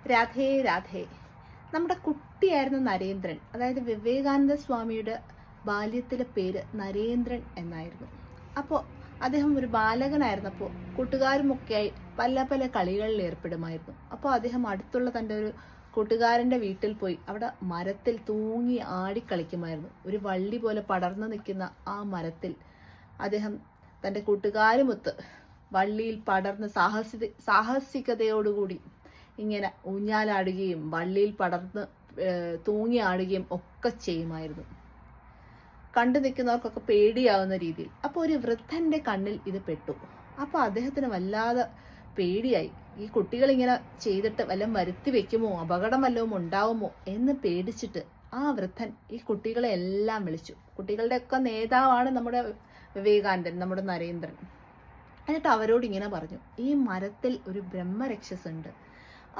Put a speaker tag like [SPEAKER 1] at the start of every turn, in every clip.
[SPEAKER 1] രാധേ രാധേ. നമ്മുടെ കുട്ടിയായിരുന്ന നരേന്ദ്രൻ, അതായത് വിവേകാനന്ദ സ്വാമിയുടെ ബാല്യത്തിലെ പേര് നരേന്ദ്രൻ എന്നായിരുന്നു. അപ്പോൾ അദ്ദേഹം ഒരു ബാലകനായിരുന്നപ്പോൾ കൂട്ടുകാരുമൊക്കെയായി പല പല കളികളിൽ ഏർപ്പെടുമായിരുന്നു. അപ്പോൾ അദ്ദേഹം അടുത്തുള്ള തൻ്റെ ഒരു കൂട്ടുകാരൻ്റെ വീട്ടിൽ പോയി അവിടെ മരത്തിൽ തൂങ്ങി ആടിക്കളിക്കുമായിരുന്നു. ഒരു വള്ളി പോലെ പടർന്നു നിൽക്കുന്ന ആ മരത്തിൽ അദ്ദേഹം തൻ്റെ കൂട്ടുകാരുമൊത്ത് വള്ളിയിൽ പടർന്ന് സാഹസികതയോടുകൂടി ഇങ്ങനെ ഊഞ്ഞാലാടുകയും വള്ളിയിൽ പടർന്ന് തൂങ്ങി ആടുകയും ഒക്കെ ചെയ്യുമായിരുന്നു. കണ്ടു നിൽക്കുന്നവർക്കൊക്കെ പേടിയാവുന്ന രീതിയിൽ. അപ്പോൾ ഒരു വൃദ്ധന്റെ കണ്ണിൽ ഇത് പെട്ടു. അപ്പോൾ അദ്ദേഹത്തിന് വല്ലാതെ പേടിയായി. ഈ കുട്ടികൾ ഇങ്ങനെ ചെയ്തിട്ട് വല്ലതും വരുത്തി വെക്കുമോ, അപകടം വല്ലതും ഉണ്ടാവുമോ എന്ന് പേടിച്ചിട്ട് ആ വൃദ്ധൻ ഈ കുട്ടികളെ എല്ലാം വിളിച്ചു. കുട്ടികളുടെയൊക്കെ നേതാവാണ് നമ്മുടെ വിവേകാനന്ദൻ, നമ്മുടെ നരേന്ദ്രൻ. എന്നിട്ട് അവരോട് ഇങ്ങനെ പറഞ്ഞു, ഈ മരത്തിൽ ഒരു ബ്രഹ്മരക്ഷസുണ്ട്.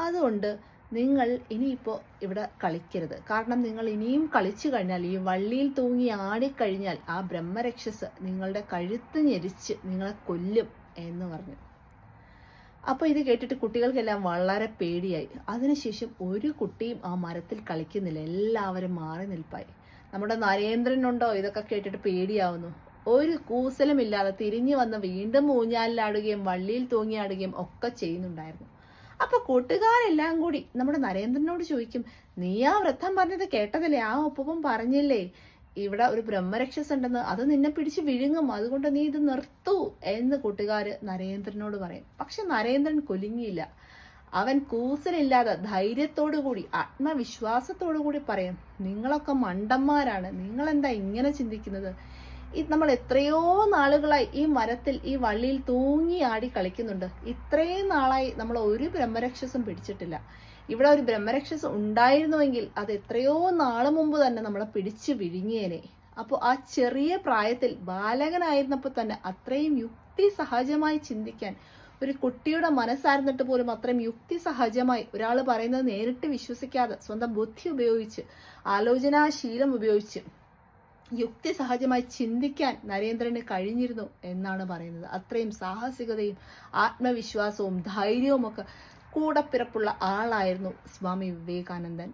[SPEAKER 1] അതുകൊണ്ട് നിങ്ങൾ ഇനിയിപ്പോൾ ഇവിടെ കളിക്കരുത്. കാരണം നിങ്ങൾ ഇനിയും കളിച്ചു കഴിഞ്ഞാൽ, ഈ വള്ളിയിൽ തൂങ്ങി ആടിക്കഴിഞ്ഞാൽ ആ ബ്രഹ്മരക്ഷസ് നിങ്ങളുടെ കഴുത്ത് ഞെരിച്ച് നിങ്ങളെ കൊല്ലും എന്ന് പറഞ്ഞു. അപ്പോൾ ഇത് കേട്ടിട്ട് കുട്ടികൾക്കെല്ലാം വളരെ പേടിയായി. അതിനുശേഷം ഒരു കുട്ടിയും ആ മരത്തിൽ കളിക്കുന്നില്ല. എല്ലാവരും മാറി നിൽപ്പായി. നമ്മുടെ നരേന്ദ്രനുണ്ടോ ഇതൊക്കെ കേട്ടിട്ട് പേടിയാവുന്നു. ഒരു കൂസലുമില്ലാതെ തിരിഞ്ഞു വന്ന് വീണ്ടും ഊഞ്ഞാലിലാടുകയും വള്ളിയിൽ തൂങ്ങിയാടുകയും ഒക്കെ ചെയ്യുന്നുണ്ടായിരുന്നു. അപ്പൊ കൂട്ടുകാരെല്ലാം കൂടി നമ്മുടെ നരേന്ദ്രനോട് ചോദിക്കും, നീ ആ വൃദ്ധൻ പറഞ്ഞത് കേട്ടതല്ലേ? ആ ഒപ്പം പറഞ്ഞില്ലേ ഇവിടെ ഒരു ബ്രഹ്മരക്ഷസ് ഉണ്ടെന്ന്, അത് നിന്നെ പിടിച്ച് വിഴുങ്ങും, അതുകൊണ്ട് നീ ഇത് നിർത്തൂ എന്ന് കൂട്ടുകാര് നരേന്ദ്രനോട് പറയും. പക്ഷെ നരേന്ദ്രൻ കുലുങ്ങിയില്ല. അവൻ കൂസലില്ലാതെ ധൈര്യത്തോടുകൂടി ആത്മവിശ്വാസത്തോടുകൂടി പറയും, നിങ്ങളൊക്കെ മണ്ടന്മാരാണ്, നിങ്ങളെന്താ ഇങ്ങനെ ചിന്തിക്കുന്നത്? നമ്മൾ എത്രയോ നാളുകളായി ഈ മരത്തിൽ ഈ വള്ളിയിൽ തൂങ്ങി ആടി കളിക്കുന്നുണ്ട്. ഇത്രയും നാളായി നമ്മൾ ഒരു ബ്രഹ്മരക്ഷസും പിടിച്ചിട്ടില്ല. ഇവിടെ ഒരു ബ്രഹ്മരക്ഷസ് ഉണ്ടായിരുന്നുവെങ്കിൽ അത് എത്രയോ നാള് മുമ്പ് തന്നെ നമ്മളെ പിടിച്ചു വിഴുങ്ങിയേനെ. അപ്പോൾ ആ ചെറിയ പ്രായത്തിൽ ബാലകനായിരുന്നപ്പോൾ തന്നെ അത്രയും യുക്തിസഹജമായി ചിന്തിക്കാൻ ഒരു കുട്ടിയുടെ മനസ്സായിരുന്നിട്ട് പോലും അത്രയും യുക്തിസഹജമായി ഒരാൾ പറയുന്നത് നേരിട്ട് വിശ്വസിക്കാതെ സ്വന്തം ബുദ്ധി ഉപയോഗിച്ച് ആലോചനാശീലം ഉപയോഗിച്ച് യുക്തിസഹജമായി ചിന്തിക്കാൻ നരേന്ദ്രന് കഴിഞ്ഞിരുന്നു എന്നാണ് പറയുന്നത്. അത്രയും സാഹസികതയും ആത്മവിശ്വാസവും ധൈര്യവും ഒക്കെ കൂടപ്പിറപ്പുള്ള ആളായിരുന്നു സ്വാമി വിവേകാനന്ദൻ.